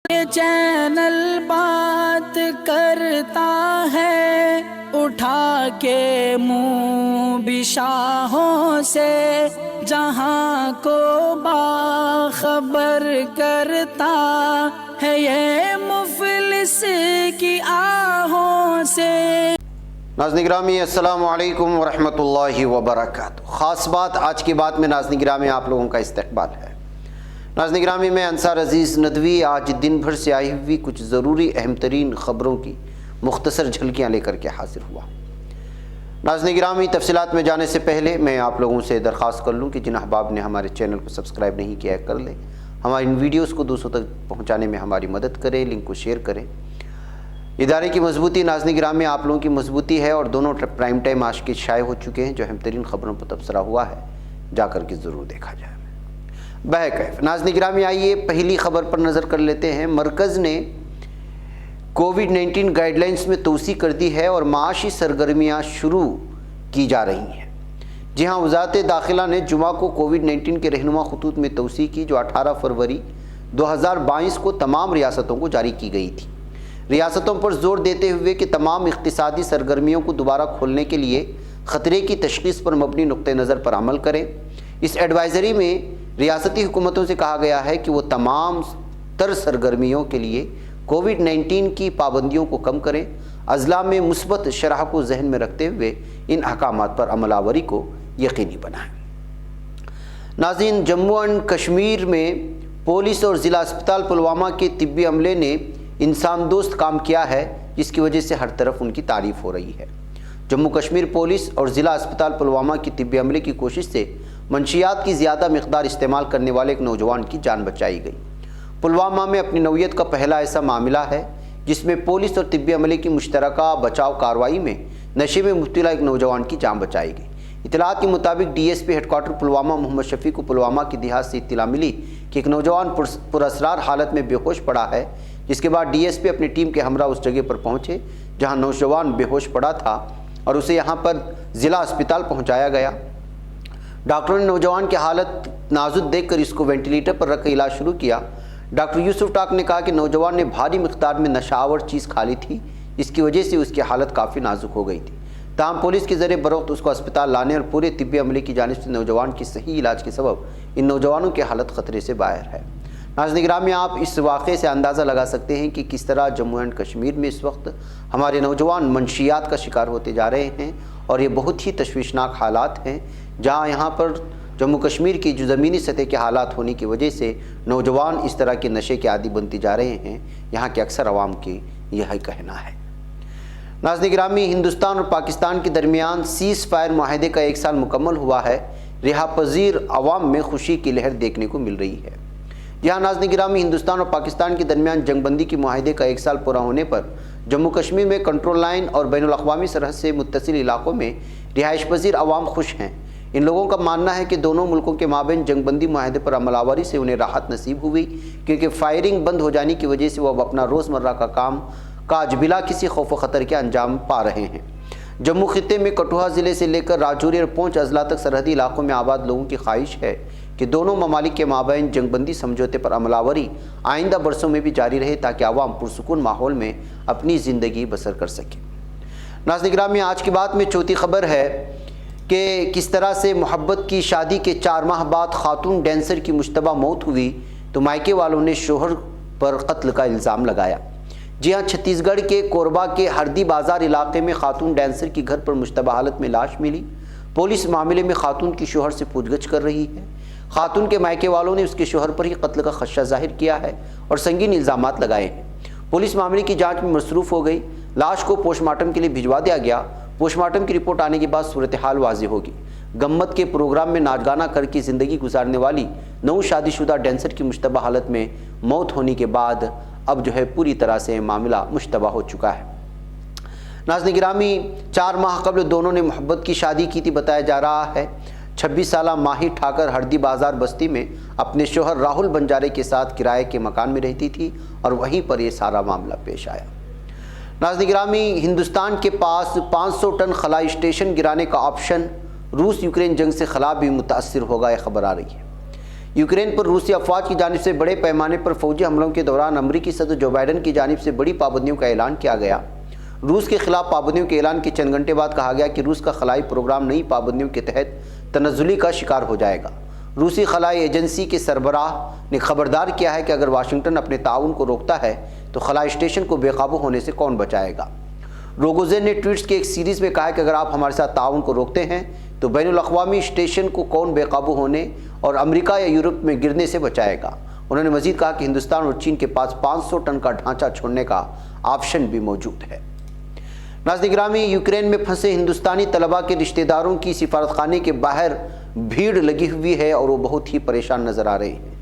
Channel بات کرتا ہے اٹھا کے منہ بشاہوں سے، جہاں کو باخبر کرتا ہے یہ مفلس کی آہوں سے۔ ناظرین گرامی السلام علیکم ورحمۃ اللہ وبرکاتہ۔ خاص بات آج کی بات میں ناظرین گرامی آپ لوگوں کا استقبال ہے۔ ناظرین گرامی میں انصار عزیز ندوی آج دن بھر سے آئی ہوئی کچھ ضروری اہم ترین خبروں کی مختصر جھلکیاں لے کر کے حاضر ہوا۔ ناظرین گرامی تفصیلات میں جانے سے پہلے میں آپ لوگوں سے درخواست کر لوں کہ جن احباب نے ہمارے چینل کو سبسکرائب نہیں کیا کر لیں، ہماری ان ویڈیوز کو دوسروں تک پہنچانے میں ہماری مدد کریں، لنک کو شیئر کریں۔ ادارے کی مضبوطی ناظرین گرامی آپ لوگوں کی مضبوطی ہے، اور دونوں پرائم ٹائم آج کے شائع ہو چکے ہیں جو اہم ترین خبروں پر تبصرہ ہوا ہے، جا کر کے ضرور دیکھا جائے۔ بہرکیف ناظرین گرامی آئیے پہلی خبر پر نظر کر لیتے ہیں۔ مرکز نے کووڈ-19 گائیڈ لائنز میں توسیع کر دی ہے اور معاشی سرگرمیاں شروع کی جا رہی ہیں۔ جی ہاں، وزارت داخلہ نے جمعہ کو کووڈ-19 کے رہنما خطوط میں توسیع کی جو 18 فروری 2022 کو تمام ریاستوں کو جاری کی گئی تھی۔ ریاستوں پر زور دیتے ہوئے کہ تمام اقتصادی سرگرمیوں کو دوبارہ کھولنے کے لیے خطرے کی تشخیص پر مبنی نقطہ نظر پر عمل کریں۔ اس ایڈوائزری میں ریاستی حکومتوں سے کہا گیا ہے کہ وہ تمام تر سرگرمیوں کے لیے کووڈ-19 کی پابندیوں کو کم کریں، اضلاع میں مثبت شرح کو ذہن میں رکھتے ہوئے ان احکامات پر عمل آوری کو یقینی بنائیں۔ ناظرین، جموں اینڈ کشمیر میں پولیس اور ضلع اسپتال پلوامہ کے طبی عملے نے انسان دوست کام کیا ہے، جس کی وجہ سے ہر طرف ان کی تعریف ہو رہی ہے۔ جموں کشمیر پولیس اور ضلع اسپتال پلوامہ کی طبی عملے کی کوشش سے منشیات کی زیادہ مقدار استعمال کرنے والے ایک نوجوان کی جان بچائی گئی۔ پلوامہ میں اپنی نوعیت کا پہلا ایسا معاملہ ہے جس میں پولیس اور طبی عملے کی مشترکہ بچاؤ کارروائی میں نشے میں مبتلا ایک نوجوان کی جان بچائی گئی۔ اطلاعات کے مطابق D S P headquarter Pulwama Mohammad Shafiq کو پلوامہ کی دیہات سے اطلاع ملی کہ ایک نوجوان پراسرار حالت میں بے ہوش پڑا ہے، جس کے بعد ڈی ایس پی اپنی ٹیم کے ہمراہ اس جگہ پر پہنچے جہاں نوجوان بے ہوش پڑا تھا اور اسے یہاں پر ضلع اسپتال پہنچایا گیا۔ ڈاکٹروں نے نوجوان کی حالت نازک دیکھ کر اس کو وینٹیلیٹر پر رکھ کر علاج شروع کیا۔ ڈاکٹر یوسف ٹاک نے کہا کہ نوجوان نے بھاری مقدار میں نشہ آور چیز کھا لی تھی، اس کی وجہ سے اس کی حالت کافی نازک ہو گئی تھی۔ تاہم پولیس کے ذریعے بروقت اس کو اسپتال لانے اور پورے طبی عملے کی جانب سے نوجوان کی صحیح علاج کے سبب ان نوجوانوں کی حالت خطرے سے باہر ہے۔ ناظرین گرامی، آپ اس واقعے سے اندازہ لگا سکتے ہیں کہ کس طرح جموں اینڈ کشمیر میں اس وقت ہمارے نوجوان منشیات کا شکار ہوتے جا رہے ہیں، اور یہ بہت ہی تشویشناک حالات ہیں جہاں یہاں پر جموں کشمیر کی جو زمینی سطح کے حالات ہونے کی وجہ سے نوجوان اس طرح کے نشے کے عادی بنتے جا رہے ہیں۔ یہاں کے اکثر عوام کی یہی کہنا ہے۔ ناظرین گرامی، ہندوستان اور پاکستان کے درمیان سیز فائر معاہدے کا 1 سال مکمل ہوا ہے۔ رہا پذیر عوام میں خوشی کی لہر دیکھنے کو مل رہی ہے۔ یہاں ناظرین گرامی، ہندوستان اور پاکستان کے درمیان جنگ بندی کے معاہدے کا 1 سال پورا ہونے پر جموں کشمیر میں کنٹرول لائن اور بین الاقوامی سرحد سے متصل علاقوں میں رہائش پذیر عوام خوش ہیں۔ ان لوگوں کا ماننا ہے کہ دونوں ملکوں کے مابین جنگ بندی معاہدے پر عمل آوری سے انہیں راحت نصیب ہوئی، کیونکہ فائرنگ بند ہو جانے کی وجہ سے وہ اب اپنا روزمرہ کا کام کاج بلا کسی خوف و خطر کے انجام پا رہے ہیں۔ جموں خطے میں کٹھوعہ ضلع سے لے کر راجوری اور پونچھ اضلاع تک سرحدی علاقوں میں آباد لوگوں کی خواہش ہے کہ دونوں ممالک کے مابین جنگ بندی سمجھوتے پر عمل آوری آئندہ برسوں میں بھی جاری رہے تاکہ عوام پرسکون ماحول میں اپنی زندگی بسر کر سکیں۔ ناظرین گرامی، آج کی بات میں چوتھی خبر ہے کہ کس طرح سے محبت کی شادی کے 4 ماہ بعد خاتون ڈینسر کی مشتبہ موت ہوئی تو مائکے والوں نے شوہر پر قتل کا الزام لگایا۔ جی ہاں، چھتیس گڑھ کے کوربا کے ہردی بازار علاقے میں خاتون ڈینسر کی گھر پر مشتبہ حالت میں لاش ملی۔ پولیس معاملے میں خاتون کی شوہر سے پوچھ گچھ کر رہی ہے۔ خاتون کے مائکے والوں نے اس کے شوہر پر ہی قتل کا خدشہ ظاہر کیا ہے اور سنگین الزامات لگائے ہیں۔ پولیس معاملے کی جانچ میں مصروف ہو گئی۔ لاش کو پوسٹ مارٹم کے لیے بھجوا دیا گیا۔ پوسٹ مارٹم کی رپورٹ آنے کے بعد صورتحال واضح ہوگی۔ گمت کے پروگرام میں ناچ گانا کر کے زندگی گزارنے والی نو شادی شدہ ڈینسر کی مشتبہ حالت میں موت ہونے کے بعد اب پوری طرح سے معاملہ مشتبہ ہو چکا ہے۔ ناظرین گرامی، 4 ماہ قبل دونوں نے محبت کی شادی کی تھی بتایا جا رہا ہے۔ 26 سالہ ماہی ٹھاکر ہردی بازار بستی میں اپنے شوہر راہل بنجارے کے ساتھ کرائے کے مکان میں رہتی تھی اور وہیں پر یہ سارا معاملہ پیش آیا۔ ناظرین گرامی، ہندوستان کے پاس 500 ٹن خلائی اسٹیشن گرانے کا آپشن، روس یوکرین جنگ سے خلا بھی متاثر ہوگا، یہ خبر آ رہی ہے۔ यूक्रेन पर रूसी अफवाज की जानिब से बड़े पैमाने पर फौजी हमलों के दौरान अमरीकी सदर जो बाइडन की जानिब से बड़ी पाबंदियों का ऐलान किया गया। रूस के खिलाफ पाबंदियों के ऐलान के चंद घंटे बाद कहा गया कि रूस का खलाई प्रोग्राम नई पाबंदियों के तहत तनज़्ज़ुली का शिकार हो जाएगा। रूसी खलाई एजेंसी के सरबराह ने खबरदार किया है कि अगर वाशिंगटन अपने ताउन को रोकता है तो खलाई स्टेशन को बेकाबू होने से कौन बचाएगा। रोगोजेन ने ट्वीट्स की एक सीरीज़ में कहा है कि अगर आप हमारे साथ ताउन को रोकते हैं तो बैनुल अक़वामी स्टेशन को कौन बेकाबू होने और अमेरिका या यूरोप में गिरने से बचाएगा। उन्होंने मजीद कहा कि हिंदुस्तान और चीन के पास 500 टन का ढांचा छोड़ने का ऑप्शन भी मौजूद है। नाज़रीन गिरामी, यूक्रेन में फंसे हिंदुस्तानी तलबा के रिश्तेदारों की सिफारतखाने के बाहर भीड़ लगी हुई है और वो बहुत ही परेशान नज़र आ रहे हैं।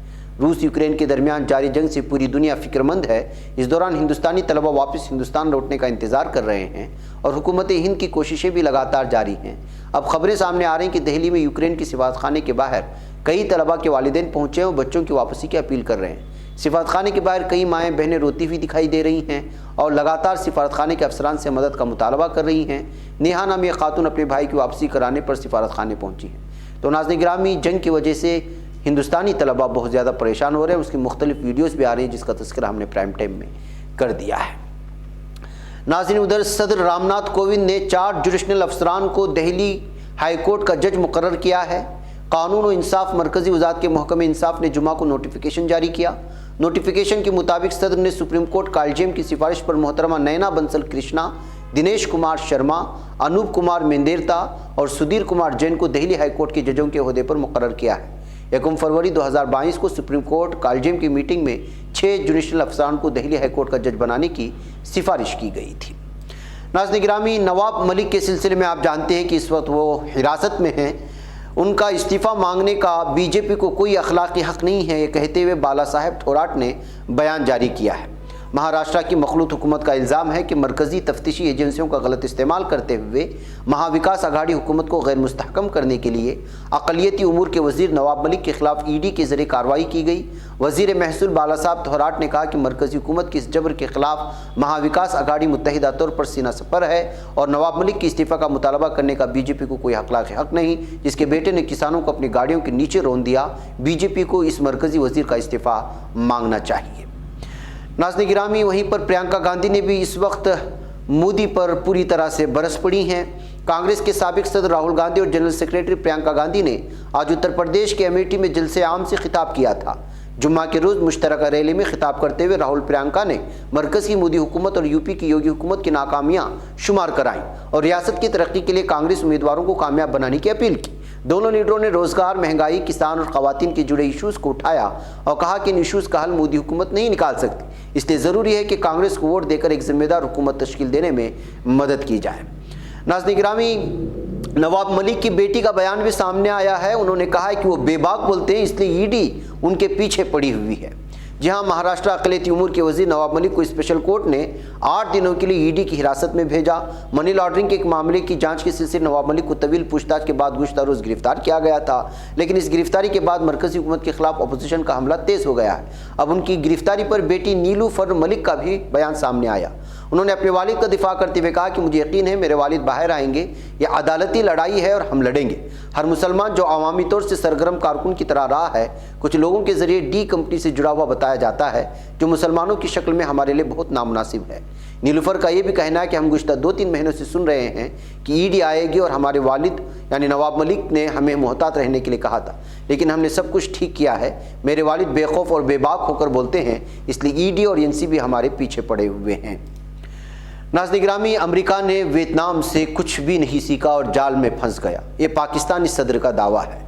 रूस यूक्रेन के दरमियान जारी जंग से पूरी दुनिया फिक्रमंद है। इस दौरान हिंदुस्तानी तलबा वापस हिंदुस्तान लौटने का इंतज़ार कर रहे हैं और हुकूमत हिंद की कोशिशें भी लगातार जारी हैं। अब खबरें सामने आ रही हैं कि दिल्ली में यूक्रेन की सिफारतखाने के बाहर कई तलबा के वालिदैन पहुँचे हैं और बच्चों की वापसी की अपील कर रहे हैं। सिफारतखाने के बाहर कई माएँ बहनें रोती हुई दिखाई दे रही हैं और लगातार सिफारतखाने के अफसरान से मदद का मुतालबा कर रही हैं। नेहा नाम ये खातून अपने भाई की वापसी कराने पर सिफारतखाने पहुँची हैं। तो नाज़रीन गिरामी, जंग की वजह से हिंदुस्तानी तलबा बहुत ज़्यादा परेशान हो रहे हैं। उसकी मुख्तलिफ वीडियोज़ भी आ रही हैं जिसका तज़किरा हमने प्राइम टाइम में कर दिया है। नाज़रीन, उधर सदर रामनाथ कोविंद ने 4 जुडिशनल अफसरान को दिल्ली हाई कोर्ट का जज मुकर्रर किया है। कानून और इंसाफ मरकज़ी वज़ारत के महकमे इंसाफ ने जुमा को नोटिफिकेशन जारी किया। नोटिफिकेशन के मुताबिक सदर ने सुप्रीम कोर्ट कॉलेजियम की सिफारिश पर मोहतरमा नयना बंसल कृष्णा, दिनेश कुमार शर्मा, अनूप कुमार मेंदेरता और सुधीर कुमार जैन को दिल्ली हाई कोर्ट के जजों के ओहदे पर मुकर्रर किया है। 1 फरवरी 2022 को सुप्रीम कोर्ट कॉलेजियम की मीटिंग में 6 जुडिशनल अफसरान को दिल्ली हाई कोर्ट का जज बनाने की सिफारिश की गई थी। नाज़रीन गिरामी, नवाब मलिक के सिलसिले में आप जानते हैं कि इस वक्त वो हिरासत में हैं। उनका इस्तीफ़ा मांगने का बीजेपी को कोई अखलाकी हक़ नहीं है, ये कहते हुए बाला साहेब थोराट ने बयान जारी किया है। महाराष्ट्र की मखलूत हुकूमत का इल्ज़ाम है कि मरकज़ी तफ्तीशी एजेंसियों का गलत इस्तेमाल करते हुए महाविकास आघाड़ी हुकूमत को गैर मुस्तहकम करने के लिए अक़लियती उमूर के वज़ीर नवाब मलिक के ख़िलाफ़ ईडी के ज़रिए कार्रवाई की गई। वज़ीर महसूल बाला साहब थोराट ने कहा कि मरकज़ी हुकूमत के इस जबर के ख़िलाफ़ महाविकास आघाड़ी मुत्तहिदा तौर पर सीना सफ़र है और नवाब मलिक के इस्तीफ़ा का मुतालबा करने का बीजेपी को कोई अखलाक़ी हक़ नहीं। जिसके बेटे ने किसानों को अपनी गाड़ियों के नीचे रौंद दिया। बीजेपी को इस मरकज़ी वज़ीर का इस्तीफ़ा मांगना चाहिए। नाज़रीन गिरामी, वहीं पर प्रियंका गांधी ने भी इस वक्त मोदी पर पूरी तरह से बरस पड़ी हैं। कांग्रेस के साबिक सदर राहुल गांधी और जनरल सेक्रेटरी प्रियंका गांधी ने आज उत्तर प्रदेश के अमेठी में जलसे आम से खिताब किया था। जुम्मा के रोज़ मुश्तरका रैली में खिताब करते हुए राहुल प्रियंका ने मरकज़ की मोदी हुकूमत और यूपी की योगी हुकूमत की नाकामियां शुमार कराईं और रियासत की तरक्की के लिए कांग्रेस उम्मीदवारों को कामयाब बनाने की अपील की। दोनों लीडरों ने रोज़गार, महंगाई, किसान और ख़वातीन के जुड़े इशूज़ को उठाया और कहा कि इन इशूज़ का हल मोदी हुकूमत नहीं निकाल सकती, इसलिए ज़रूरी है कि कांग्रेस को वोट देकर एक ज़िम्मेदार हुकूमत तश्कील देने में मदद की जाए। नाज़रीन गिरामी, नवाब मलिक की बेटी का बयान भी सामने आया है। उन्होंने कहा है कि वो बेबाक बोलते हैं, इसलिए ईडी उनके पीछे पड़ी हुई है। जी हाँ, महाराष्ट्र अक़लियती उमूर के वज़ीर नवाब मलिक को स्पेशल कोर्ट ने 8 दिनों के लिए ईडी की हिरासत में भेजा। मनी लॉन्ड्रिंग के एक मामले की जांच के सिलसिले नवाब मलिक को तवील पूछताछ के बाद गुज़श्ता रोज़ गिरफ्तार किया गया था, लेकिन इस गिरफ्तारी के बाद मरकज़ी हुकूमत के खिलाफ अपोजिशन का हमला तेज़ हो गया है। अब उनकी गिरफ्तारी पर बेटी नीलूफर मलिक का भी बयान सामने आया। उन्होंने अपने वालिद का दिफा करते हुए कहा कि मुझे यकीन है मेरे वालिद बाहर आएंगे, यह अदालती लड़ाई है और हम लड़ेंगे। हर मुसलमान जो अवामी तौर से सरगर्म कारकुन की तरह रहा है, कुछ लोगों के ज़रिए डी कंपनी से जुड़ा हुआ बताया जाता है, जो मुसलमानों की शक्ल में हमारे लिए बहुत नामुनासिब है। नीलूफर का ये भी कहना है कि हम गुज़श्ता 2-3 महीनों से सुन रहे हैं कि ईडी आएगी और हमारे वालिद यानी नवाब मलिक ने हमें मोहतात रहने के लिए कहा था, लेकिन हमने सब कुछ ठीक किया है। मेरे वालिद बेखौफ और बेबाक होकर बोलते हैं, इसलिए ईडी और एनसीबी हमारे पीछे पड़े हुए हैं। नाज़रीन गिरामी, अमेरिका ने वियतनाम से कुछ भी नहीं सीखा और जाल में फंस गया, ये पाकिस्तानी सदर का दावा है।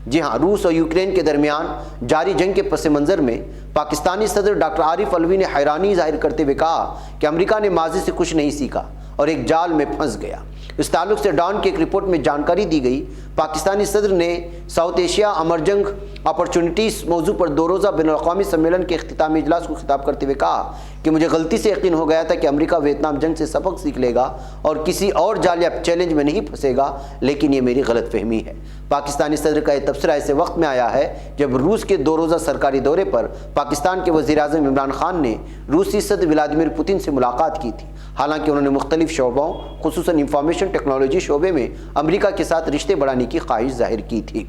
जी हाँ, रूस और यूक्रेन के दरमियान जारी जंग के पस मंज़र में पाकिस्तानी सदर डॉक्टर आरिफ अलवी ने हैरानी जाहिर करते हुए कहा कि अमेरिका ने माजी से कुछ नहीं सीखा और एक जाल में फंस गया। इस ताल्लुक से डॉन की एक रिपोर्ट में जानकारी दी गई। पाकिस्तानी सदर ने साउथ एशिया अमरजंग अपॉर्चुनिटीज़ मौजू पर 2 रोज़ा बैनुल-अक़वामी सम्मेलन के इख्तितामी इजलास को खिताब करते हुए कहा कि मुझे गलती से यकीन हो गया था कि अमेरिका वियतनाम जंग से सबक सीख लेगा और किसी और जाल या चैलेंज में नहीं फंसेगा, लेकिन ये मेरी गलतफहमी है। पाकिस्तानी सदर का यह तबसरा ऐसे वक्त में आया है जब रूस के 2 रोज़ा सरकारी दौरे पर पाकिस्तान के वज़ीर-ए-आज़म इमरान खान ने रूसी सदर व्लादिमीर पुतिन से मुलाकात की थी। हालांकि उन्होंने मुख्तलिफ शोबों खुसूसन इंफॉर्मेशन टेक्नोलॉजी शोबे में अमेरिका के साथ रिश्ते बढ़ाने की ख्वाहिश जाहिर की थी।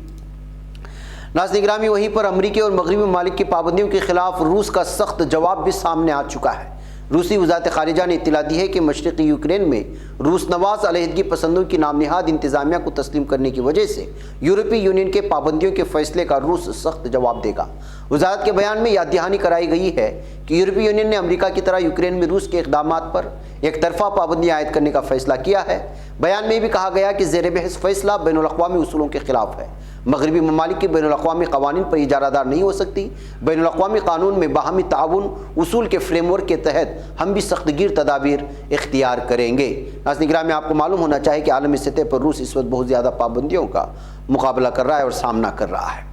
नाज़रीन गिरामी, वहीं पर अमरीकी और मगरबी ममालिक की पाबंदियों के खिलाफ रूस का सख्त जवाब भी सामने आ चुका है। रूसी वज़ारत ख़ारिजा ने इत्तला दी है कि मशरक़ी यूक्रेन में रूस नवाज़ अलहदगी पसंदों की नामनिहाद इंतज़ामिया को तस्लीम करने की वजह से यूरोपीय यूनियन के पाबंदियों के फैसले का रूस सख्त जवाब देगा। वज़ारत के बयान में याद दहानी कराई गई है कि यूरोपीय यूनियन ने अमेरिका की तरह यूक्रेन में रूस के इक़दामात पर एक तरफ़ा पाबंदी आयद करने का फैसला किया है। बयान में भी कहा गया कि ज़ेर बहस फैसला बैनुल-अक़वामी उसूलों के खिलाफ है। मगरबी ममालिक की बैनुल-अक़वामी क़वानीन पर इजारादार नहीं हो सकती। बैनुल-अक़वामी क़ानून में बाहमी ताउन उसूल के फ्रेमवर्क के तहत हम भी सख्तगीर तदाबीर इख्तियार करेंगे। नाज़रीन गिरामी, आपको मालूम होना चाहिए कि आलमी सतह पर रूस इस वक्त बहुत ज़्यादा पाबंदियों का मुकाबला कर रहा है और सामना कर रहा है।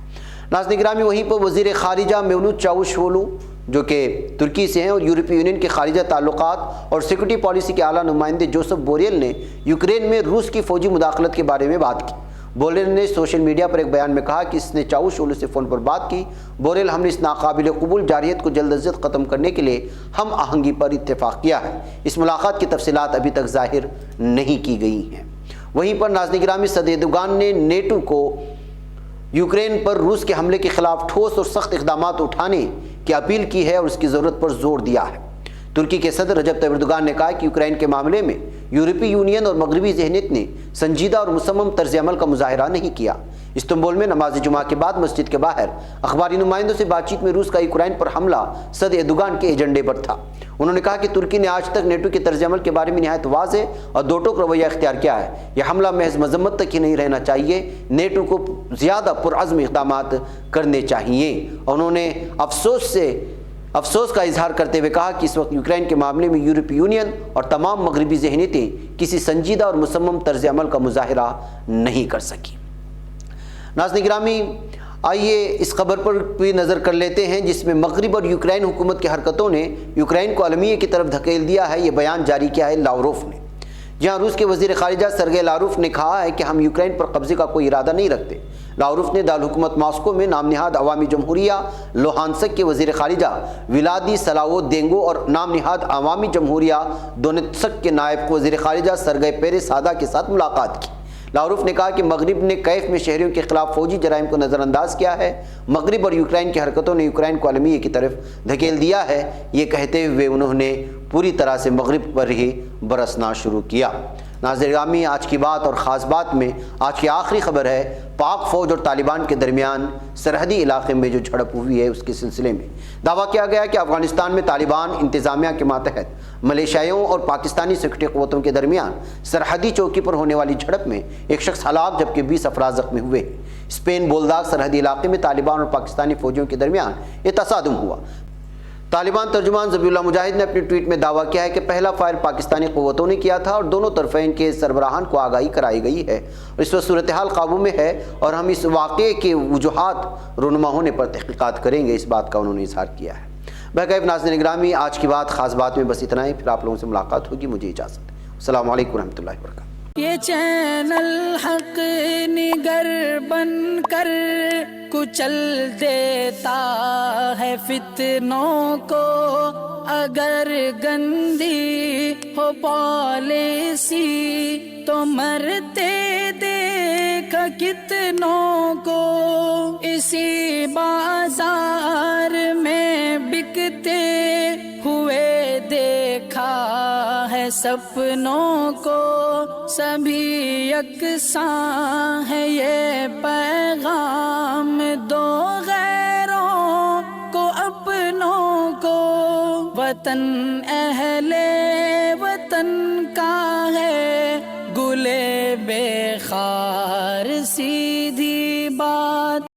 नाज़रीन गिरामी, वहीं पर वज़ीर ख़ारिजा मेवलूद चावुशओगलू जो कि तुर्की से हैं और यूरोपीय यूनियन के खारिजा ताल्लुकात और सिक्योरिटी पॉलिसी के आला नुमाइंदे जोसेफ बोरेल ने यूक्रेन में रूस की फ़ौजी मुदाखलत के बारे में बात की। बोरेल ने सोशल मीडिया पर एक बयान में कहा कि इसने चावुशओगलू से फ़ोन पर बात की। बोरेल, हमने इस नाकाबिल कबूल जारियत को जल्द अज जल्द ख़त्म करने के लिए हम आहंगी पर इत्तेफाक किया है। इस मुलाकात की तफसीलात अभी तक ज़ाहिर नहीं की गई हैं। वहीं पर नाज़रीन गिरामी, सदर एर्दोगान ने नेटो को यूक्रेन पर रूस के हमले के खिलाफ ठोस और सख्त इक़दामात उठाने की अपील की है और उसकी ज़रूरत पर जोर दिया है। तुर्की के सदर रजब तय्यिप एर्दोगान ने कहा कि यूक्रेन के मामले में यूरोपीय यूनियन और मगरबी ज़हनियत ने संजीदा और मुसम्मम तर्ज़ अमल का मुज़ाहिरा नहीं किया। इस्तांबुल में नमाज जुमा के बाद मस्जिद के बाहर अखबारी नुमाइंदों से बातचीत में रूस का यूक्रेन पर हमला सदर एर्दोगान के एजेंडे पर था। उन्होंने कहा कि तुर्की ने आज तक नेटो के तर्ज़ अमल के बारे में निहायत वाज़ेह और दो टोक रवैया इख्तियार किया है। यह हमला महज मजम्मत तक ही नहीं रहना चाहिए, नेटो को ज़्यादा पुरअज़्म इक़दामात करने चाहिए। उन्होंने अफसोस का इजहार करते हुए कहा कि इस वक्त यूक्रेन के मामले में यूरोपीय यूनियन और तमाम मगरबी ज़हनियतें किसी संजीदा और मुसम्मम तर्ज़ अमल का मुज़ाहिरा नहीं कर सकी। नाज़रीन गिरामी, आइए इस खबर पर भी नज़र कर लेते हैं जिसमें मगरब और यूक्रेन हुकूमत की हरकतों ने यूक्रेन को अलमियत की तरफ धकेल दिया है। ये बयान जारी किया है लावरोफ ने, जहाँ रूस के वज़ीर ख़ारिजा सरगे लावरोफ ने कहा है कि हम यूक्रेन पर कब्ज़े का कोई इरादा नहीं रखते। लावरोफ ने दारुल हुकूमत मॉस्को में नाम निहाद अवामी जमहूरिया लोहानस्क के वज़ीर ख़ारिजा विलादी सलावोदेंगो और नाम निहाद अवामी जमहूरिया दोनेत्स्क के नायब वज़ीर ख़ारिजा सरगे पेरेस सादा के साथ मुलाकात की। लावरोफ ने कहा कि मगरिब ने कैफ में शहरियों के खिलाफ फौजी जराइम को नज़रअंदाज किया है। मगरिब और यूक्रेन की हरकतों ने यूक्रेन को अलमियत की तरफ धकेल दिया है। ये कहते हुए उन्होंने पूरी तरह से मगरिब पर ही बरसना शुरू किया। नाज़रीन गिरामी, आज की बात और ख़ास बात में आज की आखिरी खबर है पाक फ़ौज और तालिबान के दरमियान सरहदी इलाके में जो झड़प हुई है उसके सिलसिले में दावा किया गया कि अफ़गानिस्तान में तालिबान इंतज़ामिया के मातहत मलेशियाओं और पाकिस्तानी सिक्योरिटी क़ुव्वतों के दरमियान सरहदी चौकी पर होने वाली झड़प में एक शख्स हलाक जबकि 20 अफराद ज़ख्मी हुए। स्पेन बोलदाग सरहदी इलाके में तालिबान और पाकिस्तानी फ़ौजियों के दरमियान ये तसादुम हुआ। तालिबान तर्जुमान ज़बीहुल्लाह मुजाहिद ने अपने ट्वीट में दावा किया है कि पहला फायर पाकिस्तानी क़ुव्वतों ने किया था और दोनों तरफ़ैन के सरबराहान को आगाही कराई गई है और इस वक्त सूरत हाल काबू में है और हम इस वाक़े के वजूहात रुनमा होने पर तहक़ीक़ात करेंगे, इस बात का उन्होंने इज़हार किया है। बहरकैफ़ नाज़रीन गिरामी, आज की बात ख़ास बात में बस इतना ही। फिर आप लोगों से मुलाकात होगी, मुझे इजाज़त। अस्सलामु अलैकुम रहमतुल्लाहि व बरकातुहू। ये चैनल हक निगर बन कर कुचल देता है फितनों को, अगर गंदी हो पॉलिसी तो मरते देख कितनों को। इसी बाजार में बिकते हुए देखा है सपनों को, सभी यकसां है ये पैगाम दो गैरों को अपनों को। वतन अहले वतन का है गुले बेखार सीधी बात।